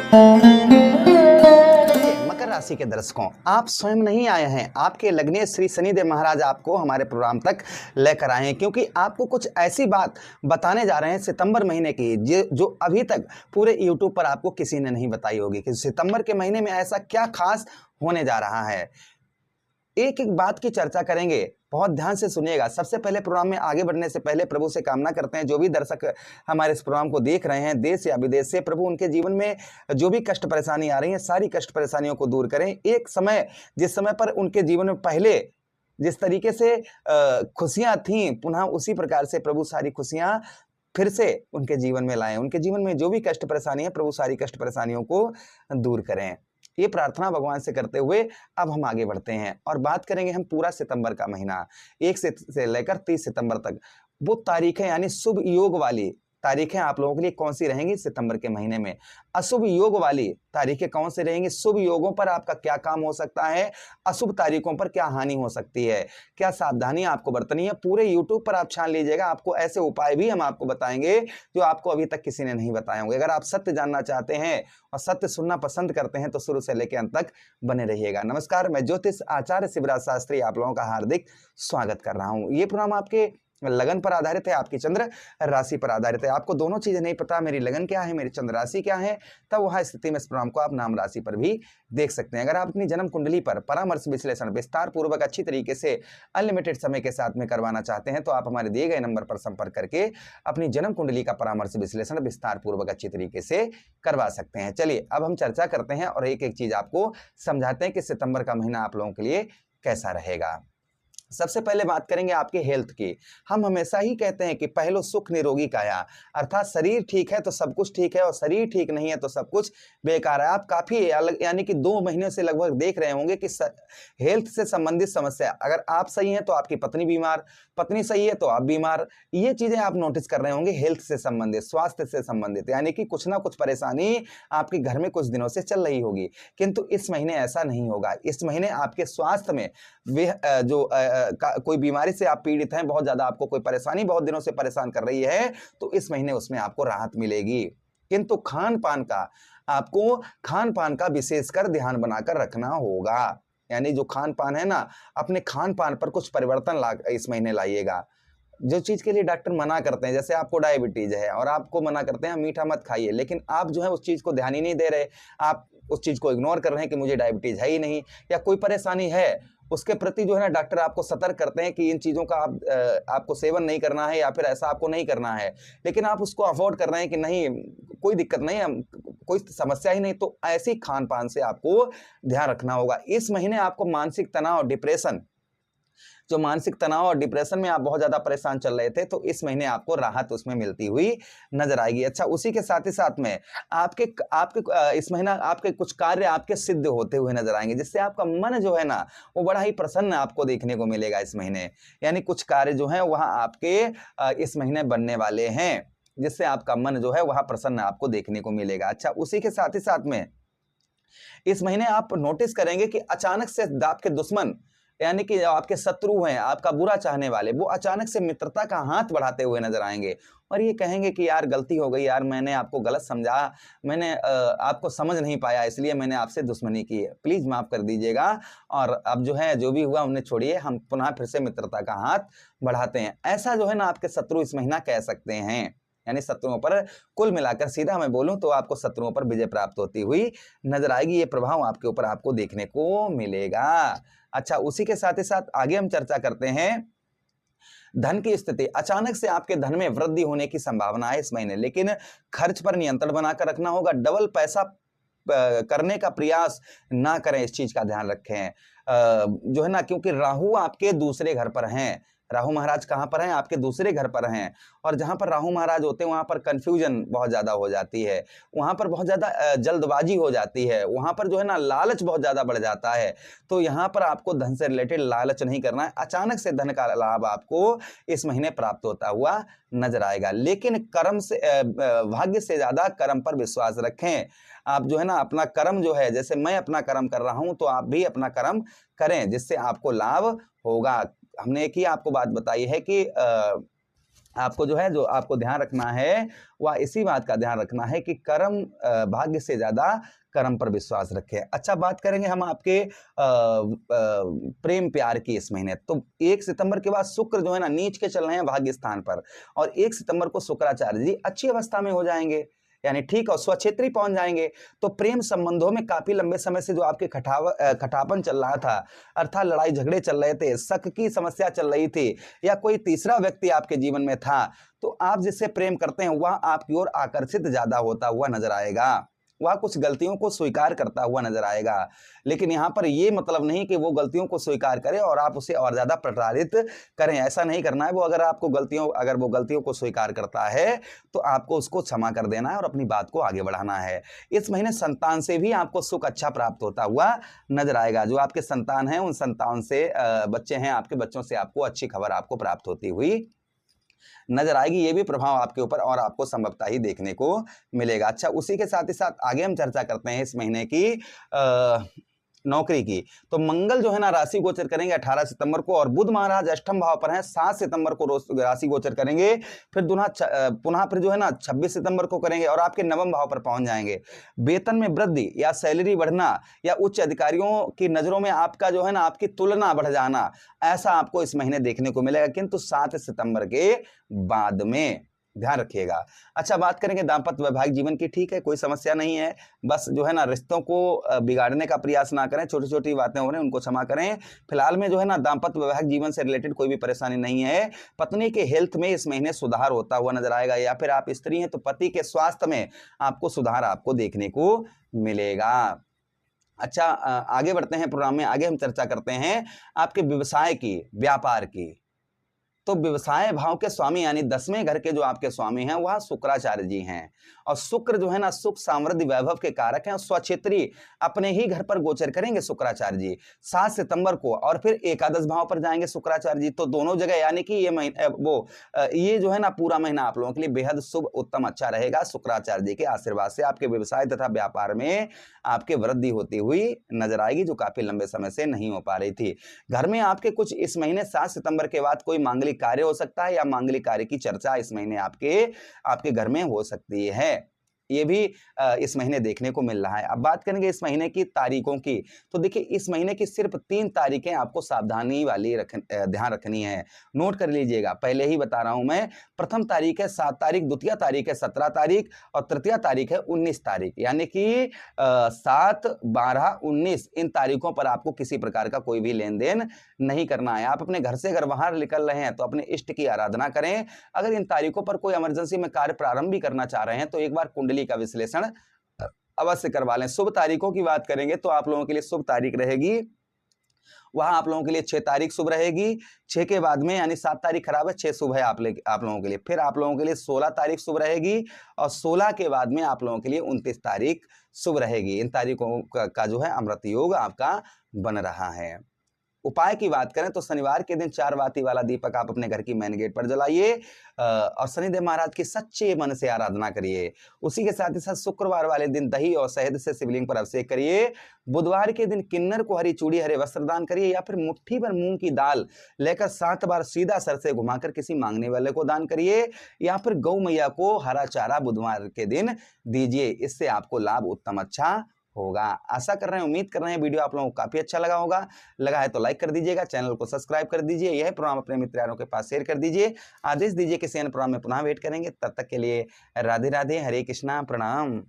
मकर राशि के दर्शकों, आप स्वयं नहीं आए हैं, आपके लग्नेश श्री शनिदेव महाराज आपको हमारे प्रोग्राम तक लेकर आए हैं, क्योंकि आपको कुछ ऐसी बात बताने जा रहे हैं सितंबर महीने की जो अभी तक पूरे यूट्यूब पर आपको किसी ने नहीं बताई होगी कि सितंबर के महीने में ऐसा क्या खास होने जा रहा है। एक एक बात की चर्चा करेंगे, बहुत ध्यान से सुनिएगा। सबसे पहले प्रोग्राम में आगे बढ़ने से पहले प्रभु से कामना करते हैं, जो भी दर्शक हमारे इस प्रोग्राम को देख रहे हैं देश या विदेश से, प्रभु उनके जीवन में जो भी कष्ट परेशानी आ रही है सारी कष्ट परेशानियों को दूर करें। एक समय जिस समय पर उनके जीवन में पहले जिस तरीके से खुशियां थीं, पुनः उसी प्रकार से प्रभु सारी खुशियां फिर से उनके जीवन में लाएं। उनके जीवन में जो भी कष्ट परेशानी है प्रभु सारी कष्ट परेशानियों को दूर करें, ये प्रार्थना भगवान से करते हुए अब हम आगे बढ़ते हैं और बात करेंगे हम पूरा सितंबर का महीना 1 से लेकर 30 सितंबर तक। वो तारीखें यानी शुभ योग वाली तारीखें आप लोगों के लिए कौन सी रहेंगी सितंबर के महीने में, अशुभ योग वाली तारीखें कौन सी रहेंगी, शुभ योगों पर आपका क्या काम हो सकता है, अशुभ तारीखों पर क्या हानि हो सकती है, क्या सावधानी आपको बरतनी है, पूरे यूट्यूब पर आप छान लीजिएगा। आपको ऐसे उपाय भी हम आपको बताएंगे जो आपको अभी तक किसी ने नहीं बताए होंगे। अगर आप सत्य जानना चाहते हैं और सत्य सुनना पसंद करते हैं तो शुरू से लेकर अंत तक बने रहिएगा। नमस्कार, मैं ज्योतिष आचार्य शिवराज शास्त्री आप लोगों का हार्दिक स्वागत कर रहा हूँ। ये प्रोग्राम आपके लगन पर आधारित है, आपकी चंद्र राशि पर आधारित है। आपको दोनों चीजें नहीं पता, मेरी लगन क्या है, मेरी चंद्र राशि क्या है, तब वह स्थिति में इस प्रोग्राम को आप नाम राशि पर भी देख सकते हैं। अगर आप अपनी जन्म कुंडली पर परामर्श विश्लेषण विस्तार पूर्वक अच्छी तरीके से अनलिमिटेड समय के साथ में करवाना चाहते हैं तो आप हमारे दिए गए नंबर पर संपर्क करके अपनी जन्म कुंडली का परामर्श विश्लेषण विस्तार पूर्वक अच्छी तरीके से करवा सकते हैं। चलिए अब हम चर्चा करते हैं और एक एक चीज आपको समझाते हैं कि सितंबर का महीना आप लोगों के लिए कैसा रहेगा। सबसे पहले बात करेंगे आपके हेल्थ की। हम हमेशा ही कहते हैं कि पहलो सुख निरोगी काया, अर्थात शरीर ठीक है तो सब कुछ ठीक है और शरीर ठीक नहीं है तो सब कुछ बेकार है। आप काफी अलग यानी कि 2 महीने से लगभग देख रहे होंगे कि हेल्थ से संबंधित समस्या, अगर आप सही हैं तो आपकी पत्नी बीमार, पत्नी सही है तो आप बीमार, ये चीजें आप नोटिस कर रहे होंगे हेल्थ से संबंधित, स्वास्थ्य से संबंधित, यानी कि कुछ ना कुछ परेशानी आपके घर में कुछ दिनों से चल रही होगी। किंतु इस महीने ऐसा नहीं होगा। इस महीने आपके स्वास्थ्य में जो कोई बीमारी से आप पीड़ित हैं, बहुत ज्यादा आपको कोई परेशानी बहुत दिनों से परेशान कर रही है तो इस महीने उसमें आपको राहत मिलेगी। किंतु आपको खान पान का विशेषकर ध्यान बनाकर रखना होगा। यानी जो खान पान है ना, अपने खान पान पर कुछ परिवर्तन इस महीने लाइएगा। जो चीज के लिए डॉक्टर मना करते हैं, जैसे आपको डायबिटीज है और आपको मना करते हैं मीठा मत खाइए, लेकिन आप जो है उस चीज को ध्यान ही नहीं दे रहे, आप उस चीज को इग्नोर कर रहे हैं कि मुझे डायबिटीज है ही नहीं, या कोई परेशानी है उसके प्रति जो है ना डॉक्टर आपको सतर्क करते हैं कि इन चीजों का आपको सेवन नहीं करना है या फिर ऐसा आपको नहीं करना है, लेकिन आप उसको अवॉइड कर रहे हैं कि नहीं कोई दिक्कत नहीं, हम कोई समस्या ही नहीं। तो ऐसी खान पान से आपको ध्यान रखना होगा। इस महीने आपको मानसिक तनाव, डिप्रेशन, जो मानसिक तनाव और डिप्रेशन में आप बहुत ज्यादा परेशान चल रहे थे तो इस महीने आपको राहत उसमें मिलती हुई नजर आएगी। अच्छा, उसी के साथ ही साथ में आपके आपके इस महीना आपके कुछ कार्य आपके सिद्ध होते हुए नजर आएंगे, जिससे आपका मन जो है ना वो बड़ा ही प्रसन्न आपको देखने को मिलेगा इस महीने। यानी कुछ कार्य जो है वह आपके इस महीने बनने वाले हैं, जिससे आपका मन जो है वह प्रसन्न आपको देखने को मिलेगा। अच्छा, उसी के साथ ही साथ में इस महीने आप नोटिस करेंगे कि अचानक से आपके दुश्मन यानी कि आपके शत्रु हैं, आपका बुरा चाहने वाले, वो अचानक से मित्रता का हाथ बढ़ाते हुए नजर आएंगे और ये कहेंगे कि यार गलती हो गई, यार मैंने आपको गलत समझा, मैंने आपको समझ नहीं पाया, इसलिए मैंने आपसे दुश्मनी की है, प्लीज माफ कर दीजिएगा। और अब जो है जो भी हुआ उन्हें छोड़िए, हम पुनः फिर से मित्रता का हाथ बढ़ाते हैं। ऐसा जो है ना आपके शत्रु इस महीना कह सकते हैं। यानी शत्रुओं पर कुल मिलाकर सीधा मैं बोलूं तो आपको शत्रुओं पर विजय प्राप्त होती हुई नजर आएगी। ये प्रभाव आपके ऊपर आपको देखने को मिलेगा। अच्छा, उसी के साथ ही साथ आगे हम चर्चा करते हैं धन की स्थिति। अचानक से आपके धन में वृद्धि होने की संभावना है इस महीने, लेकिन खर्च पर नियंत्रण बनाकर रखना होगा। डबल पैसा करने का प्रयास ना करें, इस चीज का ध्यान रखें। जो है ना, क्योंकि राहु आपके दूसरे घर पर हैं। राहु महाराज कहां पर हैं? आपके दूसरे घर पर हैं। और जहां पर राहु महाराज होते हैं वहां पर कंफ्यूजन बहुत ज्यादा हो जाती है, वहां पर बहुत ज्यादा जल्दबाजी हो जाती है, वहां पर जो है ना लालच बहुत ज्यादा बढ़ जाता है। तो यहाँ पर आपको धन से रिलेटेड लालच नहीं करना है। अचानक से धन का लाभ आपको इस महीने प्राप्त होता हुआ नजर आएगा, लेकिन कर्म से भाग्य से ज्यादा कर्म पर विश्वास रखें। आप जो है ना अपना कर्म जो है, जैसे मैं अपना कर्म कर रहा हूं तो आप भी अपना कर्म करें, जिससे आपको लाभ होगा। हमने एक ही आपको बात बताई है कि आपको जो है, जो आपको ध्यान रखना है वह इसी बात का ध्यान रखना है कि कर्म भाग्य से ज्यादा कर्म पर विश्वास रखें। अच्छा, बात करेंगे हम आपके प्रेम प्यार की इस महीने। तो 1 सितंबर के बाद शुक्र जो है ना नीच के चल रहे हैं भाग्य स्थान पर, और 1 सितंबर को शुक्राचार्य जी अच्छी अवस्था में हो जाएंगे, यानी ठीक और स्वक्षेत्री पहुंच जाएंगे। तो प्रेम संबंधों में काफी लंबे समय से जो आपके खटापन चल रहा था, अर्थात लड़ाई झगड़े चल रहे थे, शक की समस्या चल रही थी, या कोई तीसरा व्यक्ति आपके जीवन में था, तो आप जिससे प्रेम करते हैं वह आपकी ओर आकर्षित ज्यादा होता हुआ नजर आएगा, वह कुछ गलतियों को स्वीकार करता हुआ नजर आएगा। लेकिन यहाँ पर यह मतलब नहीं कि वो गलतियों को स्वीकार करे और आप उसे और ज्यादा प्रताड़ित करें, ऐसा नहीं करना है। वो अगर वो गलतियों को स्वीकार करता है तो आपको उसको क्षमा कर देना है और अपनी बात को आगे बढ़ाना है। इस महीने संतान से भी आपको सुख अच्छा प्राप्त होता हुआ नजर आएगा। जो आपके संतान हैं, उन संतान से बच्चे हैं आपके, बच्चों से आपको अच्छी खबर आपको प्राप्त होती हुई नजर आएगी। ये भी प्रभाव आपके ऊपर और आपको संभवतः ही देखने को मिलेगा। अच्छा, उसी के साथ ही साथ आगे हम चर्चा करते हैं इस महीने की नौकरी की। तो मंगल जो है ना राशि गोचर करेंगे 18 सितंबर को, और बुध महाराज अष्टम भाव पर हैं, 7 सितंबर को राशि गोचर करेंगे। फिर पुनः फिर जो है ना 26 सितंबर को करेंगे और आपके नवम भाव पर पहुंच जाएंगे। वेतन में वृद्धि या सैलरी बढ़ना या उच्च अधिकारियों की नजरों में आपका जो है ना आपकी तुलना बढ़ जाना, ऐसा आपको इस महीने देखने को मिलेगा, किंतु 7 सितंबर के बाद में, ध्यान रखिएगा। अच्छा, बात करेंगे दाम्पत्य वैवाहिक जीवन की। ठीक है, कोई समस्या नहीं है, बस जो है ना रिश्तों को बिगाड़ने का प्रयास ना करें, छोटी छोटी बातें हो रही हैं उनको क्षमा करें। फिलहाल में जो है ना दाम्पत्य वैवाहिक जीवन से रिलेटेड कोई भी परेशानी नहीं है। पत्नी के हेल्थ में इस महीने सुधार होता हुआ नजर आएगा, या फिर आप स्त्री हैं तो पति के स्वास्थ्य में आपको सुधार आपको देखने को मिलेगा। अच्छा, आगे बढ़ते हैं प्रोग्राम में, आगे हम चर्चा करते हैं आपके व्यवसाय की, व्यापार की। तो व्यवसाय भाव के स्वामी यानी 10वें घर के जो आपके स्वामी हैं वह शुक्राचार्य जी हैं, और शुक्र जो है ना सुख समृद्धि वैभव के कारक हैं, और स्वक्षेत्री अपने ही घर पर गोचर करेंगे शुक्राचार्य जी 7 सितंबर को, और फिर एकादश भाव पर जाएंगे शुक्राचार्य जी। तो दोनों जगह यानी कि ये जो है ना पूरा महीना आप लोगों के लिए बेहद शुभ उत्तम अच्छा रहेगा। शुक्राचार्य जी के आशीर्वाद से आपके व्यवसाय तथा व्यापार में आपके वृद्धि होती हुई नजर आएगी, जो काफी लंबे समय से नहीं हो पा रही थी। घर में आपके कुछ इस महीने 7 सितंबर के बाद कोई मांगलिक कार्य हो सकता है, या मांगलिक कार्य की चर्चा इस महीने आपके घर में हो सकती है। ये भी इस महीने देखने को मिल रहा है। अब बात करेंगे इस महीने की तारीखों की। तो देखिए, इस महीने की सिर्फ 3 तारीखें आपको सावधानी वाली ध्यान रखनी है, नोट कर लीजिएगा। पहले ही बता रहा हूं मैं, प्रथम तारीख है 7 तारीख, द्वितीय तारीख है 17 तारीख, और तृतीय तारीख है 19 तारीख। यानी कि 7, 12, 19 इन तारीखों पर आपको किसी प्रकार का कोई भी लेन देन नहीं करना है। आप अपने घर से अगर बाहर निकल रहे हैं तो अपने इष्ट की आराधना करें। अगर इन तारीखों पर कोई इमरजेंसी में कार्य प्रारंभ भी करना चाह रहे हैं तो एक बार कुंडली का विश्लेषण अवश्य करवा लें। शुभ तारीखों की बात करेंगे तो आप लोगों के लिए शुभ तारीख रहेगी, वहां आप लोगों के लिए 6 तारीख शुभ रहेगी। 6 के बाद में यानी 7 तारीख खराब है, 6 शुभ है आप लोगों के लिए। फिर आप लोगों के लिए 16 तारीख शुभ रहेगी, और 16 के बाद में आप लोगों के लिए 29 तारीख शुभ रहेगी। इन तारीखों का जो है अमृत योग आपका बन रहा है। उपाय की बात करें तो शनिवार के दिन 4 बाती वाला दीपक आप अपने घर की मेन गेट पर जलाइए, और शनिदेव महाराज की सच्चे मन से आराधना करिए। उसी के साथ ही साथ शुक्रवार वाले दिन दही और शहद से शिवलिंग पर अभिषेक करिए। बुधवार के दिन किन्नर को हरी चूड़ी हरे वस्त्र दान करिए, या फिर मुट्ठी भर मूंग की दाल लेकर 7 बार सीधा सर से घुमाकर किसी मांगने वाले को दान करिए, या फिर गौ मैया को हरा चारा बुधवार के दिन दीजिए। इससे आपको लाभ उत्तम अच्छा होगा। आशा कर रहे हैं, उम्मीद कर रहे हैं वीडियो आप लोगों को काफी अच्छा लगा होगा। लगा है तो लाइक कर दीजिएगा, चैनल को सब्सक्राइब कर दीजिए, यह प्रोग्राम अपने मित्र यारों के पास शेयर कर दीजिए। आदेश दीजिए किसी अन्य प्रोग्राम में पुनः वेट करेंगे। तब तक के लिए राधे राधे, हरे कृष्णा, प्रणाम।